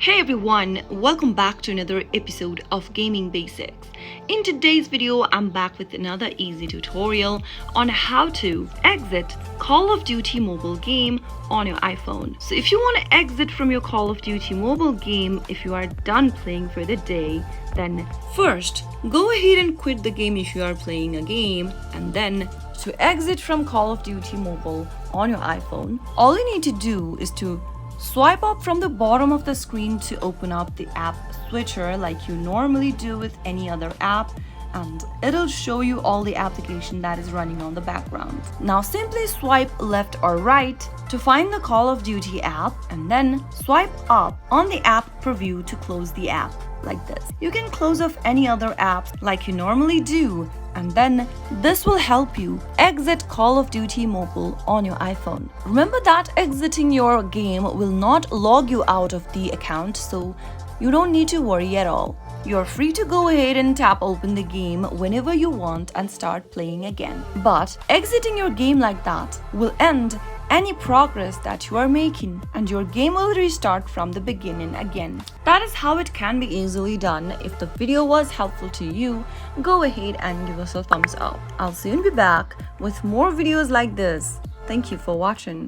Hey everyone, welcome back to another episode of Gaming Basics. In today's video, I'm back with another easy tutorial on how to exit Call of Duty mobile game on your iPhone. So if you want to exit from your Call of Duty mobile game, if you are done playing for the day, then first go ahead and quit the game if you are playing a game, and then to exit from Call of Duty mobile on your iPhone, all you need to do is to swipe up from the bottom of the screen to open up the app switcher like you normally do with any other app, and it'll show you all the application that is running on the background. Now simply swipe left or right to find the Call of Duty app, and then swipe up on the app preview to close the app like this. You can close off any other apps like you normally do, and then this will help you exit Call of Duty mobile on your iPhone. Remember that exiting your game will not log you out of the account, so you don't need to worry at all. You're free to go ahead and tap open the game whenever you want and start playing again. But exiting your game like that will end any progress that you are making, and your game will restart from the beginning again. That is how it can be easily done. If the video was helpful to you, go ahead and give us a thumbs up. I'll soon be back with more videos like this. Thank you for watching.